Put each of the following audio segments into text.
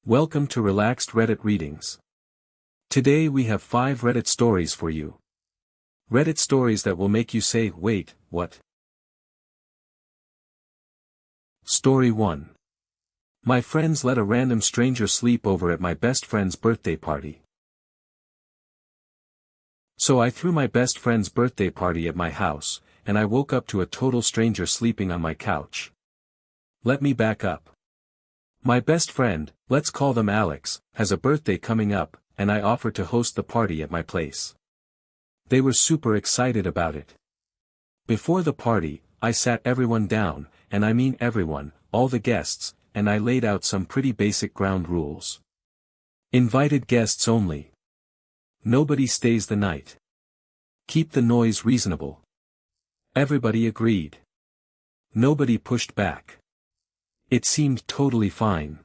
Welcome to Relaxed Reddit Readings. Today we have 5 Reddit stories for you. Reddit stories that will make you say, wait, what? Story 1. My friends let a random stranger sleep over at my best friend's birthday party. So I threw my best friend's birthday party at my house, and I woke up to a total stranger sleeping on my couch. Let me back up. My best friend, let's call them Alex, has a birthday coming up, and I offered to host the party at my place. They were super excited about it. Before the party, I sat everyone down, and I mean everyone, all the guests, and I laid out some pretty basic ground rules. Invited guests only. Nobody stays the night. Keep the noise reasonable. Everybody agreed. Nobody pushed back. It seemed totally fine.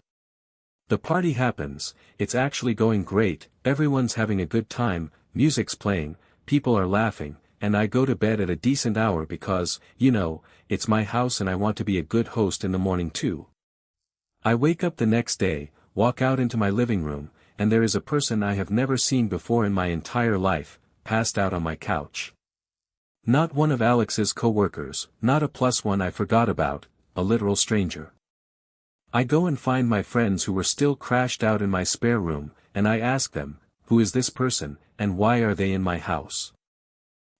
The party happens, it's actually going great, everyone's having a good time, music's playing, people are laughing, and I go to bed at a decent hour because, it's my house and I want to be a good host in the morning too. I wake up the next day, walk out into my living room, and there is a person I have never seen before in my entire life, passed out on my couch. Not one of Alex's co-workers, not a plus one I forgot about, a literal stranger. I go and find my friends who were still crashed out in my spare room, and I ask them, who is this person, and why are they in my house?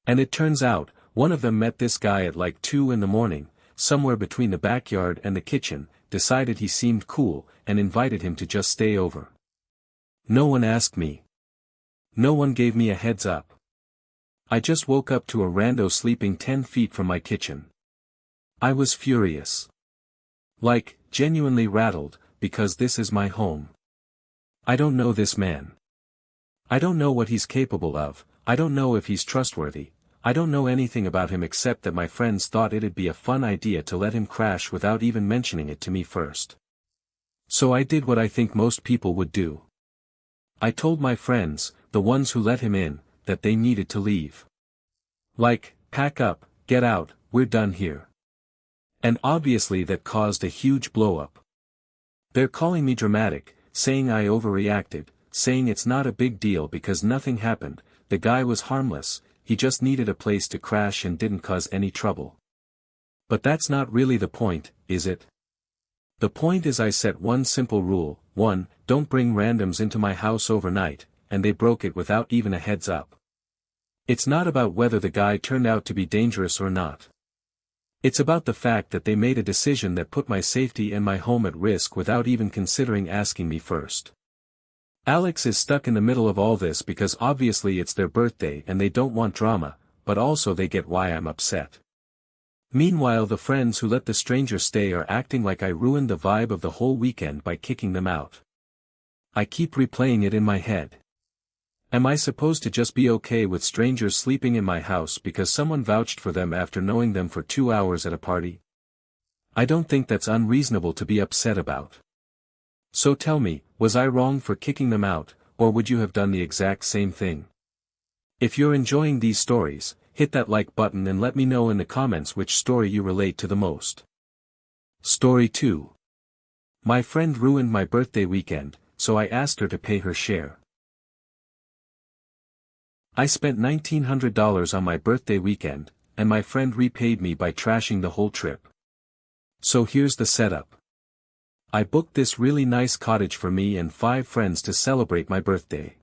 And it turns out, one of them met this guy at like 2 in the morning, somewhere between the backyard and the kitchen, decided he seemed cool, and invited him to just stay over. No one asked me. No one gave me a heads up. I just woke up to a rando sleeping 10 feet from my kitchen. I was furious. Like, genuinely rattled, because this is my home. I don't know this man. I don't know what he's capable of, I don't know if he's trustworthy, I don't know anything about him except that my friends thought it'd be a fun idea to let him crash without even mentioning it to me first. So I did what I think most people would do. I told my friends, the ones who let him in, that they needed to leave. Like, pack up, get out, we're done here. And obviously that caused a huge blow-up. They're calling me dramatic, saying I overreacted, saying it's not a big deal because nothing happened, the guy was harmless, he just needed a place to crash and didn't cause any trouble. But that's not really the point, is it? The point is I set one simple rule, 1, don't bring randoms into my house overnight, and they broke it without even a heads up. It's not about whether the guy turned out to be dangerous or not. It's about the fact that they made a decision that put my safety and my home at risk without even considering asking me first. Alex is stuck in the middle of all this because obviously it's their birthday and they don't want drama, but also they get why I'm upset. Meanwhile, the friends who let the stranger stay are acting like I ruined the vibe of the whole weekend by kicking them out. I keep replaying it in my head. Am I supposed to just be okay with strangers sleeping in my house because someone vouched for them after knowing them for 2 hours at a party? I don't think that's unreasonable to be upset about. So tell me, was I wrong for kicking them out, or would you have done the exact same thing? If you're enjoying these stories, hit that like button and let me know in the comments which story you relate to the most. Story 2. My friend ruined my birthday weekend, so I asked her to pay her share. I spent $1,900 on my birthday weekend, and my friend repaid me by trashing the whole trip. So here's the setup. I booked this really nice cottage for me and 5 friends to celebrate my birthday.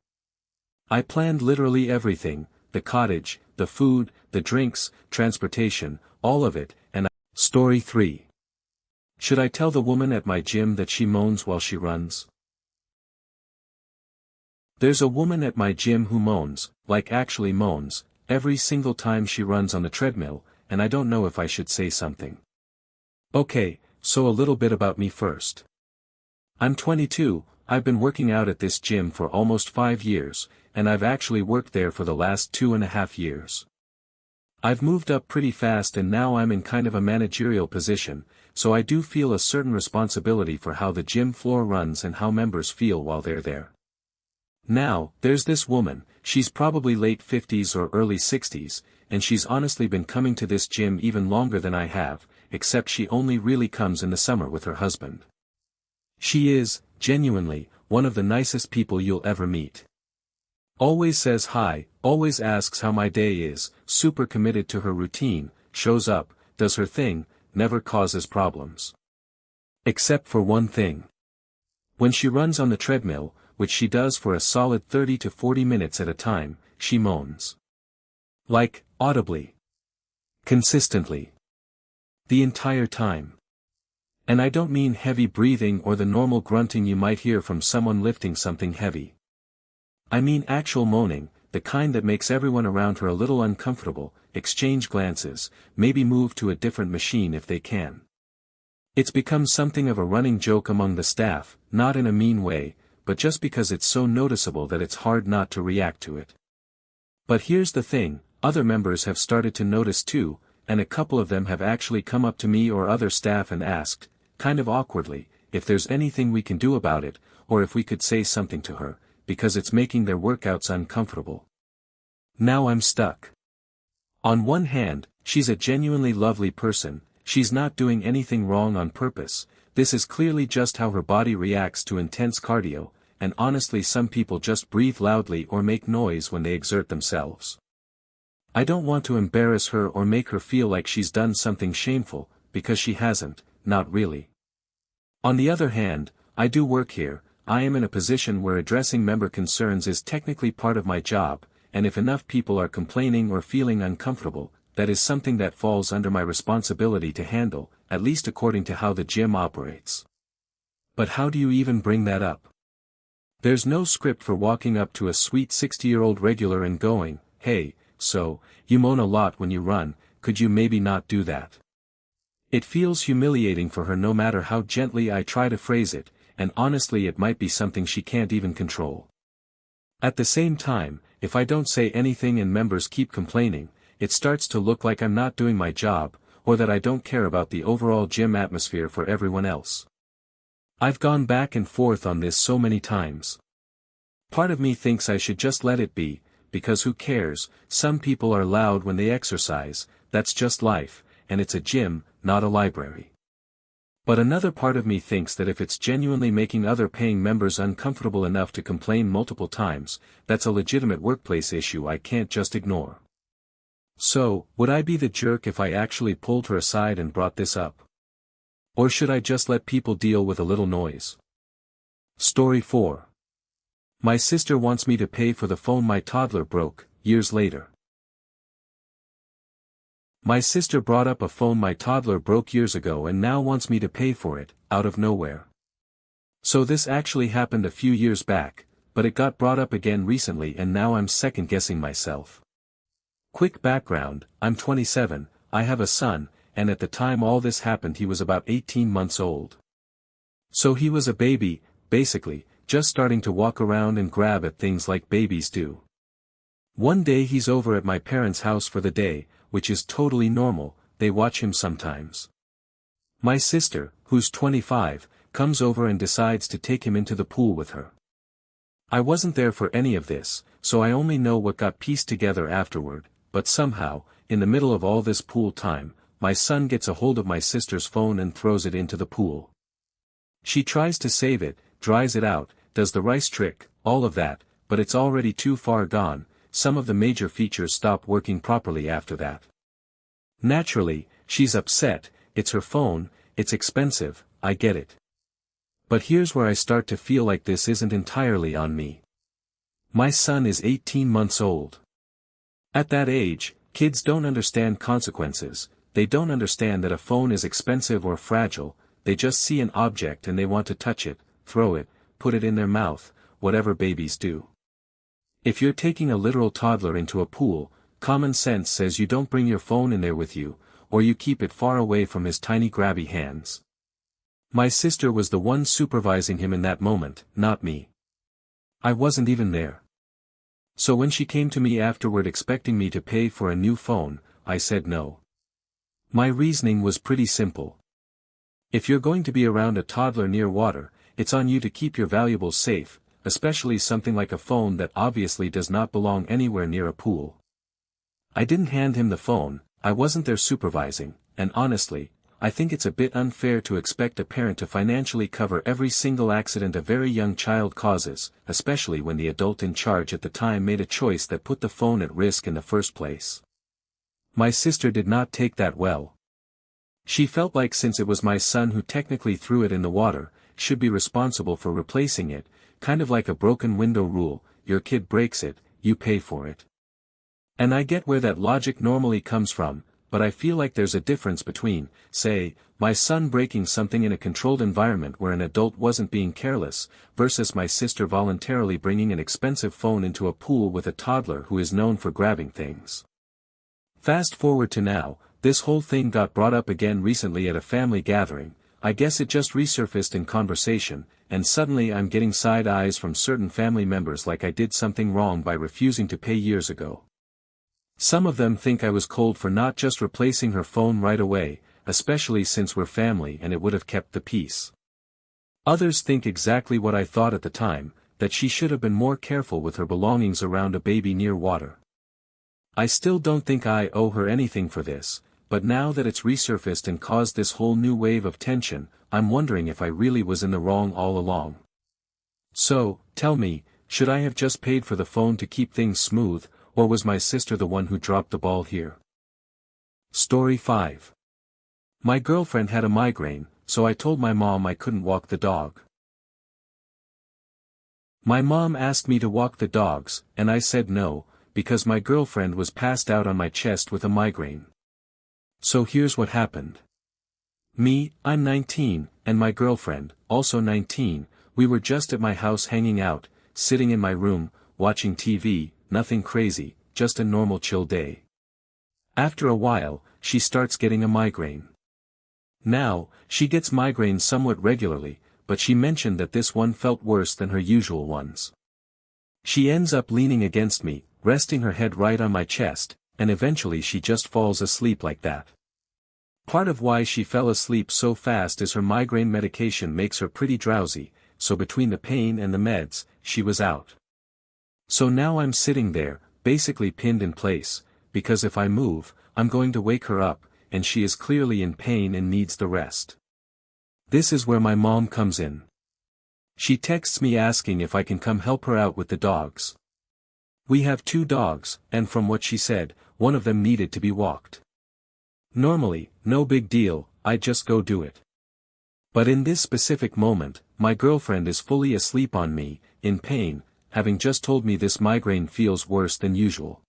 I planned literally everything, the cottage, the food, the drinks, transportation, all of it, and Story 3. Should I tell the woman at my gym that she moans while she runs? There's a woman at my gym who moans, like actually moans, every single time she runs on the treadmill, and I don't know if I should say something. Okay, so a little bit about me first. I'm 22, I've been working out at this gym for almost 5 years, and I've actually worked there for the last 2.5 years. I've moved up pretty fast and now I'm in kind of a managerial position, so I do feel a certain responsibility for how the gym floor runs and how members feel while they're there. Now, there's this woman, she's probably late 50s or early 60s, and she's honestly been coming to this gym even longer than I have, except she only really comes in the summer with her husband. She is, genuinely, one of the nicest people you'll ever meet. Always says hi, always asks how my day is, super committed to her routine, shows up, does her thing, never causes problems. Except for one thing. When she runs on the treadmill, which she does for a solid 30 to 40 minutes at a time, she moans. Like, audibly. Consistently. The entire time. And I don't mean heavy breathing or the normal grunting you might hear from someone lifting something heavy. I mean actual moaning, the kind that makes everyone around her a little uncomfortable, exchange glances, maybe move to a different machine if they can. It's become something of a running joke among the staff, not in a mean way, but just because it's so noticeable that it's hard not to react to it. But here's the thing, other members have started to notice too, and a couple of them have actually come up to me or other staff and asked, kind of awkwardly, if there's anything we can do about it, or if we could say something to her, because it's making their workouts uncomfortable. Now I'm stuck. On one hand, she's a genuinely lovely person, she's not doing anything wrong on purpose, this is clearly just how her body reacts to intense cardio, and honestly some people just breathe loudly or make noise when they exert themselves. I don't want to embarrass her or make her feel like she's done something shameful, because she hasn't, not really. On the other hand, I do work here, I am in a position where addressing member concerns is technically part of my job, and if enough people are complaining or feeling uncomfortable, that is something that falls under my responsibility to handle, at least according to how the gym operates. But how do you even bring that up? There's no script for walking up to a sweet 60-year-old regular and going, hey, so, you moan a lot when you run, could you maybe not do that? It feels humiliating for her no matter how gently I try to phrase it, and honestly it might be something she can't even control. At the same time, if I don't say anything and members keep complaining, it starts to look like I'm not doing my job, or that I don't care about the overall gym atmosphere for everyone else. I've gone back and forth on this so many times. Part of me thinks I should just let it be, because who cares, some people are loud when they exercise, that's just life, and it's a gym, not a library. But another part of me thinks that if it's genuinely making other paying members uncomfortable enough to complain multiple times, that's a legitimate workplace issue I can't just ignore. So, would I be the jerk if I actually pulled her aside and brought this up? Or should I just let people deal with a little noise? Story 4. My sister wants me to pay for the phone my toddler broke, years later. My sister brought up a phone my toddler broke years ago and now wants me to pay for it, out of nowhere. So this actually happened a few years back, but it got brought up again recently and now I'm second-guessing myself. Quick background, I'm 27, I have a son, and at the time all this happened he was about 18 months old. So he was a baby, basically, just starting to walk around and grab at things like babies do. One day he's over at my parents' house for the day, which is totally normal, they watch him sometimes. My sister, who's 25, comes over and decides to take him into the pool with her. I wasn't there for any of this, so I only know what got pieced together afterward, but somehow, in the middle of all this pool time, my son gets a hold of my sister's phone and throws it into the pool. She tries to save it, dries it out, does the rice trick, all of that, but it's already too far gone, some of the major features stop working properly after that. Naturally, she's upset, it's her phone, it's expensive, I get it. But here's where I start to feel like this isn't entirely on me. My son is 18 months old. At that age, kids don't understand consequences, they don't understand that a phone is expensive or fragile, they just see an object and they want to touch it, throw it, put it in their mouth, whatever babies do. If you're taking a literal toddler into a pool, common sense says you don't bring your phone in there with you, or you keep it far away from his tiny grabby hands. My sister was the one supervising him in that moment, not me. I wasn't even there. So when she came to me afterward expecting me to pay for a new phone, I said no. My reasoning was pretty simple. If you're going to be around a toddler near water, it's on you to keep your valuables safe, especially something like a phone that obviously does not belong anywhere near a pool. I didn't hand him the phone, I wasn't there supervising, and honestly, I think it's a bit unfair to expect a parent to financially cover every single accident a very young child causes, especially when the adult in charge at the time made a choice that put the phone at risk in the first place. My sister did not take that well. She felt like since it was my son who technically threw it in the water, should be responsible for replacing it, kind of like a broken window rule, your kid breaks it, you pay for it. And I get where that logic normally comes from, but I feel like there's a difference between, say, my son breaking something in a controlled environment where an adult wasn't being careless, versus my sister voluntarily bringing an expensive phone into a pool with a toddler who is known for grabbing things. Fast forward to now, this whole thing got brought up again recently at a family gathering. I guess it just resurfaced in conversation, and suddenly I'm getting side eyes from certain family members like I did something wrong by refusing to pay years ago. Some of them think I was cold for not just replacing her phone right away, especially since we're family and it would have kept the peace. Others think exactly what I thought at the time, that she should have been more careful with her belongings around a baby near water. I still don't think I owe her anything for this, but now that it's resurfaced and caused this whole new wave of tension, I'm wondering if I really was in the wrong all along. So, tell me, should I have just paid for the phone to keep things smooth, or was my sister the one who dropped the ball here? Story 5. My girlfriend had a migraine, so I told my mom I couldn't walk the dog. My mom asked me to walk the dogs, and I said no, because my girlfriend was passed out on my chest with a migraine. So here's what happened. Me, I'm 19, and my girlfriend, also 19, we were just at my house hanging out, sitting in my room, watching TV, nothing crazy, just a normal chill day. After a while, she starts getting a migraine. Now, she gets migraines somewhat regularly, but she mentioned that this one felt worse than her usual ones. She ends up leaning against me, resting her head right on my chest, and eventually she just falls asleep like that. Part of why she fell asleep so fast is her migraine medication makes her pretty drowsy, so between the pain and the meds, she was out. So now I'm sitting there, basically pinned in place, because if I move, I'm going to wake her up, and she is clearly in pain and needs the rest. This is where my mom comes in. She texts me asking if I can come help her out with the dogs. We have 2 dogs, and from what she said, one of them needed to be walked. Normally, no big deal, I'd just go do it. But in this specific moment, my girlfriend is fully asleep on me, in pain, having just told me this migraine feels worse than usual.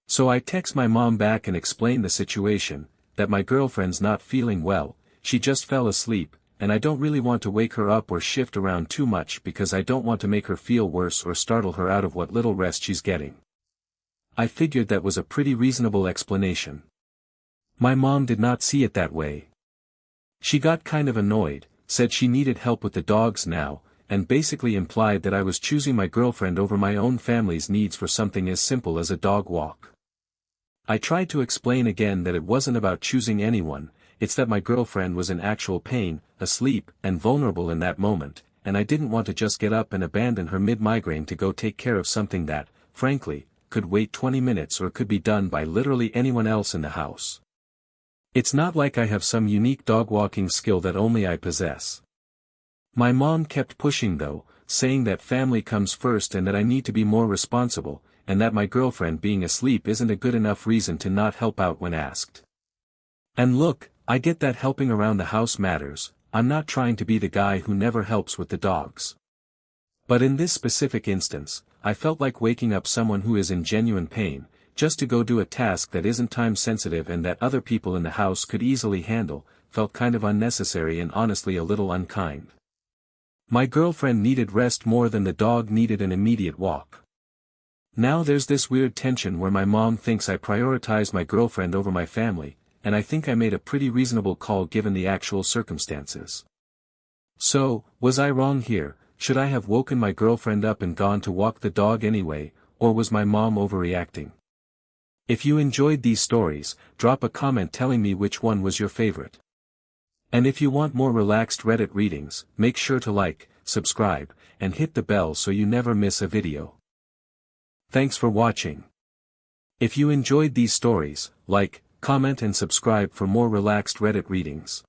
So I text my mom back and explain the situation, that my girlfriend's not feeling well, she just fell asleep, and I don't really want to wake her up or shift around too much because I don't want to make her feel worse or startle her out of what little rest she's getting. I figured that was a pretty reasonable explanation. My mom did not see it that way. She got kind of annoyed, said she needed help with the dogs now, and basically implied that I was choosing my girlfriend over my own family's needs for something as simple as a dog walk. I tried to explain again that it wasn't about choosing anyone, it's that my girlfriend was in actual pain, asleep, and vulnerable in that moment, and I didn't want to just get up and abandon her mid-migraine to go take care of something that, frankly, could wait 20 minutes or could be done by literally anyone else in the house. It's not like I have some unique dog walking skill that only I possess. My mom kept pushing though, saying that family comes first and that I need to be more responsible, and that my girlfriend being asleep isn't a good enough reason to not help out when asked. And look, I get that helping around the house matters, I'm not trying to be the guy who never helps with the dogs. But in this specific instance, I felt like waking up someone who is in genuine pain, just to go do a task that isn't time sensitive and that other people in the house could easily handle, felt kind of unnecessary and honestly a little unkind. My girlfriend needed rest more than the dog needed an immediate walk. Now there's this weird tension where my mom thinks I prioritize my girlfriend over my family, and I think I made a pretty reasonable call given the actual circumstances. So, was I wrong here? Should I have woken my girlfriend up and gone to walk the dog anyway, or was my mom overreacting? If you enjoyed these stories, drop a comment telling me which one was your favorite. And if you want more relaxed Reddit readings, make sure to like, subscribe, and hit the bell so you never miss a video. Thanks for watching. If you enjoyed these stories, like, comment and subscribe for more relaxed Reddit readings.